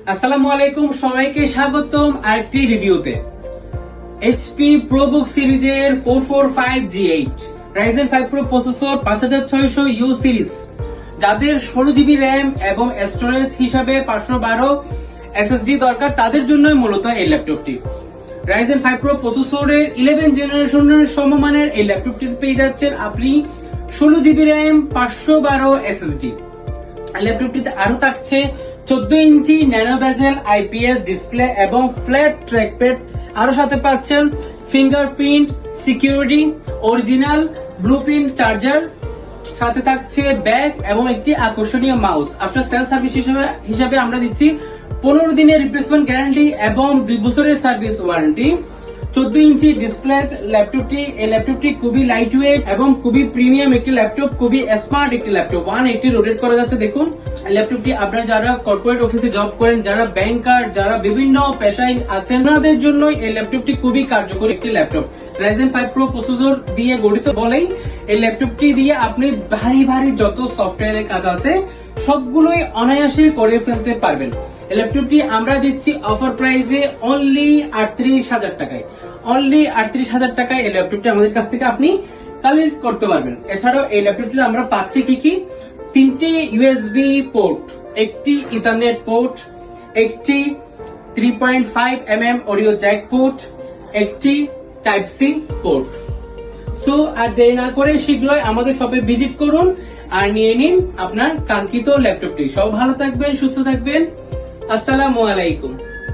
আসসালামু আলাইকুম, সবাইকে স্বাগতম আরেকটি রিভিউতে। এইচপি প্রোবুক সিরিজের 445G8 Ryzen 5 Pro processor 5600U series, যাদের 16GB RAM এবং স্টোরেজ হিসাবে 512 SSD দরকার, তাদের জন্যই মূলত এই ল্যাপটপটি। Ryzen 5 Pro প্রসেসরের 11 জেনারেশনের সমমানের এই ল্যাপটপটি পেয়ে যাচ্ছেন আপনি 16GB RAM 512 SSD। ল্যাপটপটিতে আরো থাকছে 14 ইঞ্চি ন্যানো বেজেল IPS ডিসপ্লে এবং ফ্ল্যাট ট্র্যাকপ্যাড। আরো সাথে পাচ্ছেন fingerprint security, original blueprint charger, সাথে থাকছে ব্যাগ এবং একটি আকর্ষণীয় মাউস। আফটার সেল সার্ভিস হিসাবে আমরা দিচ্ছি 15 দিনের রিপ্লেসমেন্ট গ্যারান্টি এবং 2 বছরের সার্ভিস ওয়ারেন্টি। 14 ইঞ্চি ডিসপ্লে ল্যাপটপটি খুবই লাইট ওয়েট এবং খুবই প্রিমিয়াম একটি ল্যাপটপ, খুবই স্মার্ট একটি ল্যাপটপ। 180 রোটেট করা যাচ্ছে। দেখুন ল্যাপটপটি আপনারা যারা কর্পোরেট অফিসে জব করেন, যারা ব্যাংকার, যারা বিভিন্ন পেশায় আছেন, তাদের জন্য এই ল্যাপটপটি খুবই কার্যকরী একটি ল্যাপটপ। Ryzen 5 Pro প্রসেসর দিয়ে গঠিত বলেই এই ল্যাপটপটি দিয়ে আপনি ভারী ভারী যত সফটওয়্যারের কাজ আছে সবগুলোই অনায়াসে করে ফেলতে পারবেন। এই ল্যাপটপটি আমরা দিচ্ছি অফার প্রাইসে অনলি 38,000 টাকায়। অনলি 38,000 টাকায় এই ল্যাপটপটি আমাদের কাছ থেকে আপনি কালেক্ট করতে পারবেন। এছাড়াও এই ল্যাপটপটিতে আমরা পাচ্ছি কি 3টি USB পোর্ট, একটি ইথারনেট পোর্ট, একটি 3.5mm অডিও জ্যাক পোর্ট, একটি টাইপ সি পোর্ট। সো আর দেরি না করে শীঘ্রই আমাদের শপে ভিজিট করুন আর নিয়ে নিন আপনার কাঙ্ক্ষিত ল্যাপটপটি। সব ভালো থাকবেন, সুস্থ থাকবেন। আসসালামু আলাইকুম।